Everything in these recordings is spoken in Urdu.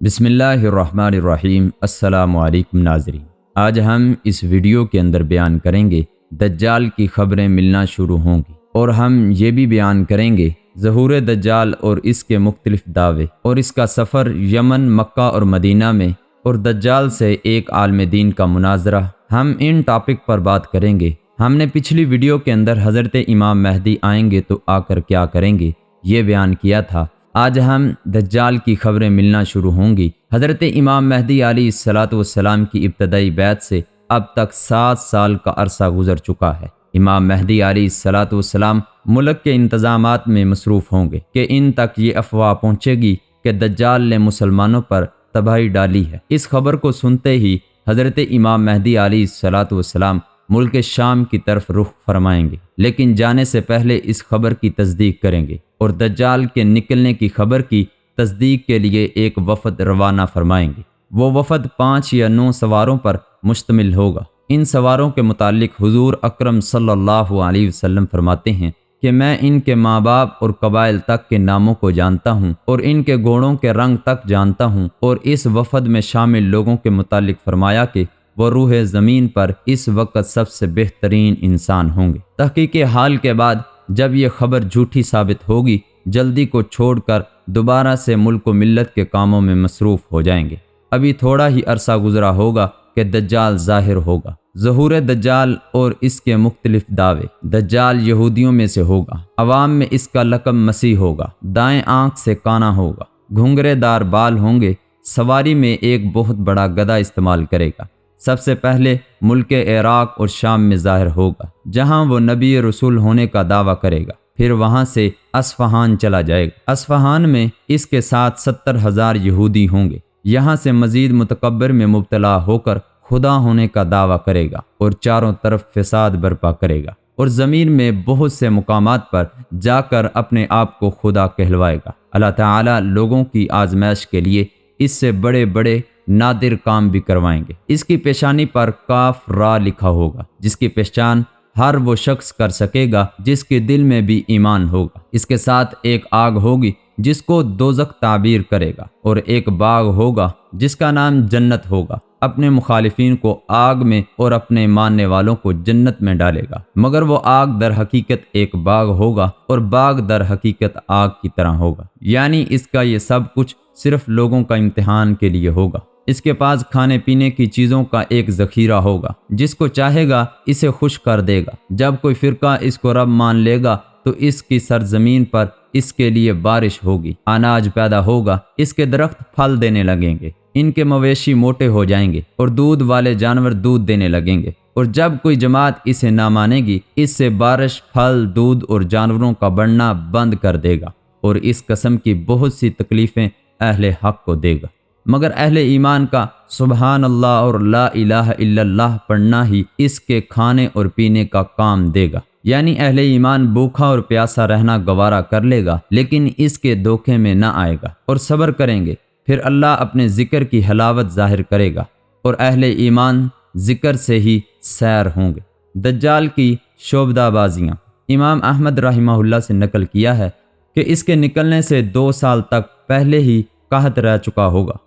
بسم اللہ الرحمن الرحیم۔ السلام علیکم ناظرین، آج ہم اس ویڈیو کے اندر بیان کریں گے دجال کی خبریں ملنا شروع ہوں گی، اور ہم یہ بھی بیان کریں گے ظہور دجال اور اس کے مختلف دعوے اور اس کا سفر یمن، مکہ اور مدینہ میں، اور دجال سے ایک عالم دین کا مناظرہ۔ ہم ان ٹاپک پر بات کریں گے۔ ہم نے پچھلی ویڈیو کے اندر حضرت امام مہدی آئیں گے تو آ کر کیا کریں گے یہ بیان کیا تھا۔ آج ہم دجال کی خبریں ملنا شروع ہوں گی۔ حضرت امام مہدی علیہ السلام کی ابتدائی بیعت سے اب تک 7 سال کا عرصہ گزر چکا ہے۔ امام مہدی علیہ السلام ملک کے انتظامات میں مصروف ہوں گے کہ ان تک یہ افواہ پہنچے گی کہ دجال نے مسلمانوں پر تباہی ڈالی ہے۔ اس خبر کو سنتے ہی حضرت امام مہدی علیہ السلام ملک شام کی طرف رخ فرمائیں گے، لیکن جانے سے پہلے اس خبر کی تصدیق کریں گے اور دجال کے نکلنے کی خبر کی تصدیق کے لیے ایک وفد روانہ فرمائیں گے۔ وہ وفد 5 یا 9 سواروں پر مشتمل ہوگا۔ ان سواروں کے متعلق حضور اکرم صلی اللہ علیہ وسلم فرماتے ہیں کہ میں ان کے ماں باپ اور قبائل تک کے ناموں کو جانتا ہوں اور ان کے گھوڑوں کے رنگ تک جانتا ہوں، اور اس وفد میں شامل لوگوں کے متعلق فرمایا کہ وہ روح زمین پر اس وقت سب سے بہترین انسان ہوں گے۔ تحقیق حال کے بعد جب یہ خبر جھوٹی ثابت ہوگی، جلدی کو چھوڑ کر دوبارہ سے ملک و ملت کے کاموں میں مصروف ہو جائیں گے۔ ابھی تھوڑا ہی عرصہ گزرا ہوگا کہ دجال ظاہر ہوگا۔ ظہور دجال اور اس کے مختلف دعوے۔ دجال یہودیوں میں سے ہوگا۔ عوام میں اس کا لقب مسیح ہوگا۔ دائیں آنکھ سے کانا ہوگا۔ گھنگرے دار بال ہوں گے۔ سواری میں ایک بہت بڑا گدھا استعمال کرے گا۔ سب سے پہلے ملک عراق اور شام میں ظاہر ہوگا، جہاں وہ نبی رسول ہونے کا دعویٰ کرے گا۔ پھر وہاں سے اصفہان چلا جائے گا۔ اصفہان میں اس کے ساتھ 70,000 یہودی ہوں گے۔ یہاں سے مزید متکبر میں مبتلا ہو کر خدا ہونے کا دعویٰ کرے گا اور چاروں طرف فساد برپا کرے گا، اور زمین میں بہت سے مقامات پر جا کر اپنے آپ کو خدا کہلوائے گا۔ اللہ تعالیٰ لوگوں کی آزمائش کے لیے اس سے بڑے بڑے نادر کام بھی کروائیں گے۔ اس کی پیشانی پر کاف را لکھا ہوگا، جس کی پہچان ہر وہ شخص کر سکے گا جس کے دل میں بھی ایمان ہوگا۔ اس کے ساتھ ایک آگ ہوگی جس کو دوزخ تعبیر کرے گا، اور ایک باغ ہوگا جس کا نام جنت ہوگا۔ اپنے مخالفین کو آگ میں اور اپنے ماننے والوں کو جنت میں ڈالے گا، مگر وہ آگ در حقیقت ایک باغ ہوگا اور باغ در حقیقت آگ کی طرح ہوگا۔ یعنی اس کا یہ سب کچھ صرف لوگوں کا امتحان کے لیے ہوگا۔ اس کے پاس کھانے پینے کی چیزوں کا ایک ذخیرہ ہوگا، جس کو چاہے گا اسے خوش کر دے گا۔ جب کوئی فرقہ اس کو رب مان لے گا تو اس کی سرزمین پر اس کے لیے بارش ہوگی، اناج پیدا ہوگا، اس کے درخت پھل دینے لگیں گے، ان کے مویشی موٹے ہو جائیں گے اور دودھ والے جانور دودھ دینے لگیں گے۔ اور جب کوئی جماعت اسے نہ مانے گی، اس سے بارش، پھل، دودھ اور جانوروں کا بڑھنا بند کر دے گا، اور اس قسم کی بہت سی تکلیفیں اہل حق کو دے گا۔ مگر اہل ایمان کا سبحان اللہ اور لا الہ الا اللہ پڑھنا ہی اس کے کھانے اور پینے کا کام دے گا۔ یعنی اہل ایمان بھوکا اور پیاسا رہنا گوارا کر لے گا، لیکن اس کے دھوکے میں نہ آئے گا اور صبر کریں گے۔ پھر اللہ اپنے ذکر کی حلاوت ظاہر کرے گا، اور اہل ایمان ذکر سے ہی سیر ہوں گے۔ دجال کی شعبدہ بازیاں۔ امام احمد رحمہ اللہ سے نقل کیا ہے کہ اس کے نکلنے سے 2 سال تک پہلے ہی قحط رہ چکا ہوگا۔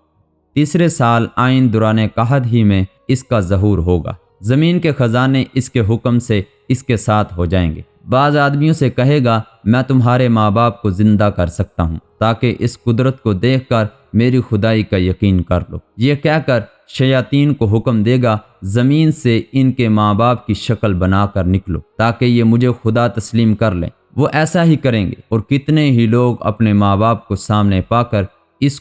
تیسرے سال آئین دوران قحط ہی میں اس کا ظہور ہوگا۔ زمین کے خزانے اس کے حکم سے اس کے ساتھ ہو جائیں گے۔ بعض آدمیوں سے کہے گا میں تمہارے ماں باپ کو زندہ کر سکتا ہوں، تاکہ اس قدرت کو دیکھ کر میری خدائی کا یقین کر لو۔ یہ کہہ کر شیاطین کو حکم دے گا زمین سے ان کے ماں باپ کی شکل بنا کر نکلو، تاکہ یہ مجھے خدا تسلیم کر لیں۔ وہ ایسا ہی کریں گے، اور کتنے ہی لوگ اپنے ماں باپ کو سامنے پا کر اس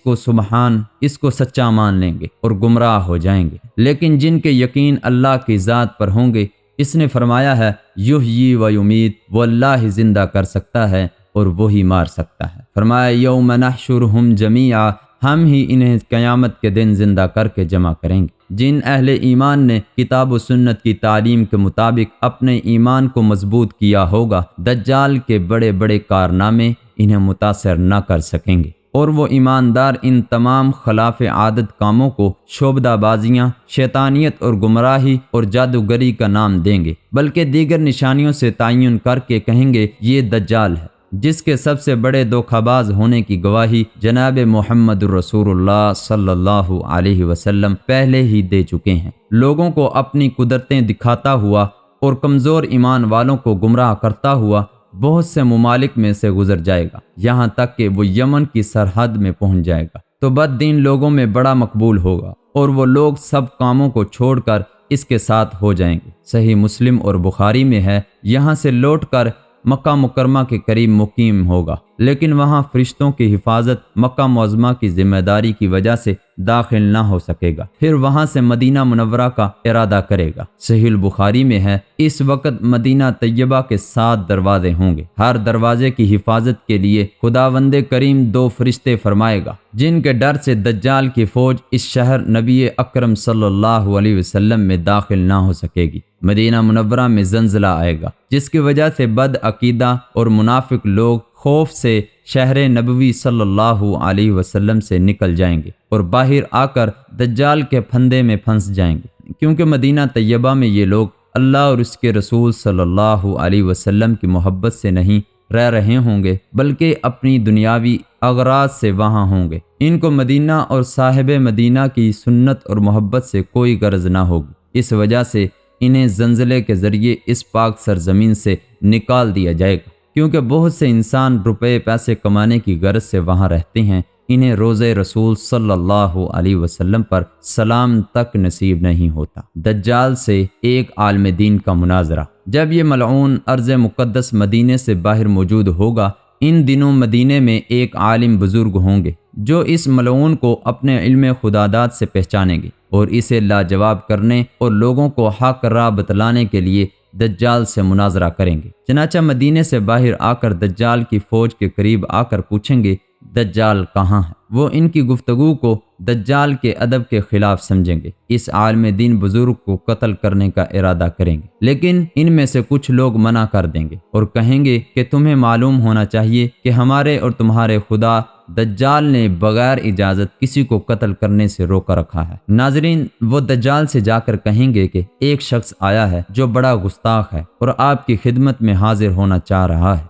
کو سچا مان لیں گے اور گمراہ ہو جائیں گے۔ لیکن جن کے یقین اللہ کی ذات پر ہوں گے، اس نے فرمایا ہے یحیی و یمیت، وہ اللہ ہی زندہ کر سکتا ہے اور وہی مار سکتا ہے۔ فرمایا یوم نحشرہم جمیعا، ہم ہی انہیں قیامت کے دن زندہ کر کے جمع کریں گے۔ جن اہل ایمان نے کتاب و سنت کی تعلیم کے مطابق اپنے ایمان کو مضبوط کیا ہوگا، دجال کے بڑے بڑے کارنامے انہیں متاثر نہ کر سکیں گے، اور وہ ایماندار ان تمام خلاف عادت کاموں کو شعبدہ بازیاں، شیطانیت اور گمراہی اور جادوگری کا نام دیں گے، بلکہ دیگر نشانیوں سے تعین کر کے کہیں گے یہ دجال ہے۔ جس کے سب سے بڑے دھوکہ باز ہونے کی گواہی جناب محمد رسول اللہ صلی اللہ علیہ وسلم پہلے ہی دے چکے ہیں۔ لوگوں کو اپنی قدرتیں دکھاتا ہوا اور کمزور ایمان والوں کو گمراہ کرتا ہوا بہت سے ممالک میں سے گزر جائے گا، یہاں تک کہ وہ یمن کی سرحد میں پہنچ جائے گا تو بد دین لوگوں میں بڑا مقبول ہوگا اور وہ لوگ سب کاموں کو چھوڑ کر اس کے ساتھ ہو جائیں گے۔ صحیح مسلم اور بخاری میں ہے، یہاں سے لوٹ کر مکہ مکرمہ کے قریب مقیم ہوگا، لیکن وہاں فرشتوں کی حفاظت مکہ معظمہ کی ذمہ داری کی وجہ سے داخل نہ ہو سکے گا، پھر وہاں سے مدینہ منورہ کا ارادہ کرے گا۔ صحیح البخاری میں ہے، اس وقت مدینہ طیبہ کے 7 دروازے ہوں گے، ہر دروازے کی حفاظت کے لیے خداوند کریم 2 فرشتے فرمائے گا، جن کے ڈر سے دجال کی فوج اس شہر نبی اکرم صلی اللہ علیہ وسلم میں داخل نہ ہو سکے گی۔ مدینہ منورہ میں زلزلہ آئے گا، جس کی وجہ سے بد عقیدہ اور منافق لوگ خوف سے شہر نبوی صلی اللہ علیہ وسلم سے نکل جائیں گے اور باہر آ کر دجال کے پھندے میں پھنس جائیں گے، کیونکہ مدینہ طیبہ میں یہ لوگ اللہ اور اس کے رسول صلی اللہ علیہ وسلم کی محبت سے نہیں رہ رہے ہوں گے، بلکہ اپنی دنیاوی اغراض سے وہاں ہوں گے۔ ان کو مدینہ اور صاحب مدینہ کی سنت اور محبت سے کوئی غرض نہ ہوگی، اس وجہ سے انہیں زلزلے کے ذریعے اس پاک سرزمین سے نکال دیا جائے گا، کیونکہ بہت سے انسان روپے پیسے کمانے کی غرض سے وہاں رہتے ہیں، انہیں روضہ رسول صلی اللہ علیہ وسلم پر سلام تک نصیب نہیں ہوتا۔ دجال سے ایک عالم دین کا مناظرہ۔ جب یہ ملعون ارض مقدس مدینے سے باہر موجود ہوگا، ان دنوں مدینے میں ایک عالم بزرگ ہوں گے جو اس ملعون کو اپنے علم خداداد سے پہچانیں گے اور اسے لاجواب کرنے اور لوگوں کو حق راہ بتلانے کے لیے دجال سے مناظرہ کریں گے۔ چنانچہ مدینے سے باہر آ کر دجال کی فوج کے قریب آ کر پوچھیں گے، دجال کہاں ہے؟ وہ ان کی گفتگو کو دجال کے ادب کے خلاف سمجھیں گے، اس عالم دین بزرگ کو قتل کرنے کا ارادہ کریں گے، لیکن ان میں سے کچھ لوگ منع کر دیں گے اور کہیں گے کہ تمہیں معلوم ہونا چاہیے کہ ہمارے اور تمہارے خدا دجال نے بغیر اجازت کسی کو قتل کرنے سے روکا رکھا ہے۔ ناظرین، وہ دجال سے جا کر کہیں گے کہ ایک شخص آیا ہے جو بڑا گستاخ ہے اور آپ کی خدمت میں حاضر ہونا چاہ رہا ہے۔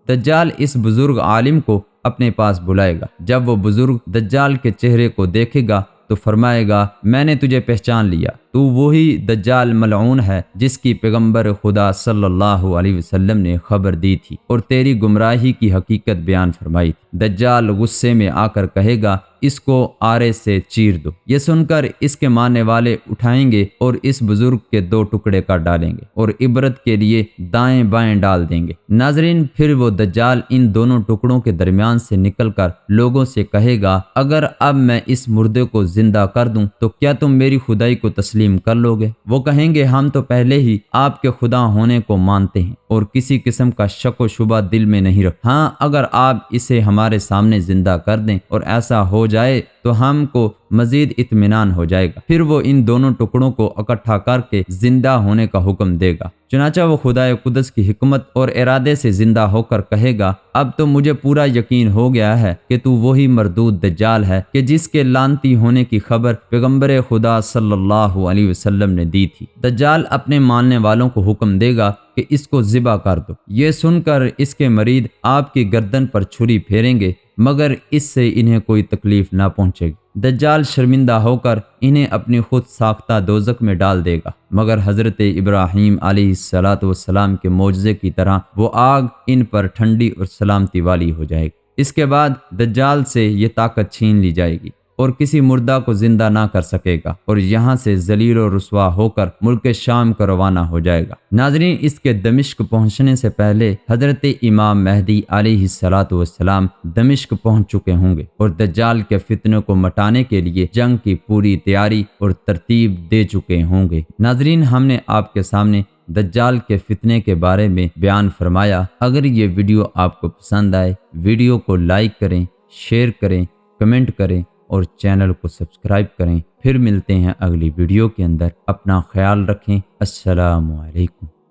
دجال اس بزرگ عالم کو اپنے پاس بلائے گا۔ جب وہ بزرگ دجال کے چہرے کو دیکھے گا تو فرمائے گا، میں نے تجھے پہچان لیا، تو وہی دجال ملعون ہے جس کی پیغمبر خدا صلی اللہ علیہ وسلم نے خبر دی تھی اور تیری گمراہی کی حقیقت بیان فرمائی تھی۔ دجال غصے میں آ کر کہے گا، اس کو آرے سے چیر دو۔ یہ سن کر اس کے ماننے والے اٹھائیں گے اور اس بزرگ کے 2 ٹکڑے کر ڈالیں گے اور عبرت کے لیے دائیں بائیں ڈال دیں گے۔ ناظرین، پھر وہ دجال ان دونوں ٹکڑوں کے درمیان سے نکل کر لوگوں سے کہے گا، اگر اب میں اس مردے کو زندہ کر دوں تو کیا تم میری خدائی کو تسلیم کر لو گے؟ وہ کہیں گے، ہم تو پہلے ہی آپ کے خدا ہونے کو مانتے ہیں اور کسی قسم کا شک و شبہ دل میں نہیں رکھتے۔ ہاں، اگر آپ اسے ہمارے سامنے زندہ کر دیں اور ایسا ہو جائے تو ہم کو مزید اطمینان ہو جائے گا۔ پھر وہ ان دونوں ٹکڑوں کو اکٹھا کر کے زندہ ہونے کا حکم دے گا۔ چنانچہ وہ خدائے قدس کی حکمت اور ارادے سے زندہ ہو کر کہے گا، اب تو مجھے پورا یقین ہو گیا ہے کہ تو وہی مردود دجال ہے کہ جس کے لعنتی ہونے کی خبر پیغمبر خدا صلی اللہ علیہ وسلم نے دی تھی۔ دجال اپنے ماننے والوں کو حکم دے گا کہ اس کو ذبح کر دو۔ یہ سن کر اس کے مرید آپ کی گردن پر چھری پھیریں گے، مگر اس سے انہیں کوئی تکلیف نہ پہنچے گی۔ دجال شرمندہ ہو کر انہیں اپنی خود ساختہ دوزخ میں ڈال دے گا، مگر حضرت ابراہیم علیہ السلام کے معجزے کی طرح وہ آگ ان پر ٹھنڈی اور سلامتی والی ہو جائے گی۔ اس کے بعد دجال سے یہ طاقت چھین لی جائے گی اور کسی مردہ کو زندہ نہ کر سکے گا اور یہاں سے ذلیل و رسوا ہو کر ملک شام کا روانہ ہو جائے گا۔ ناظرین، اس کے دمشق پہنچنے سے پہلے حضرت امام مہدی علیہ السلام دمشق پہنچ چکے ہوں گے اور دجال کے فتنے کو مٹانے کے لیے جنگ کی پوری تیاری اور ترتیب دے چکے ہوں گے۔ ناظرین، ہم نے آپ کے سامنے دجال کے فتنے کے بارے میں بیان فرمایا۔ اگر یہ ویڈیو آپ کو پسند آئے، ویڈیو کو لائک کریں، شیئر کریں، کمنٹ کریں اور چینل کو سبسکرائب کریں۔ پھر ملتے ہیں اگلی ویڈیو کے اندر۔ اپنا خیال رکھیں۔ السلام علیکم۔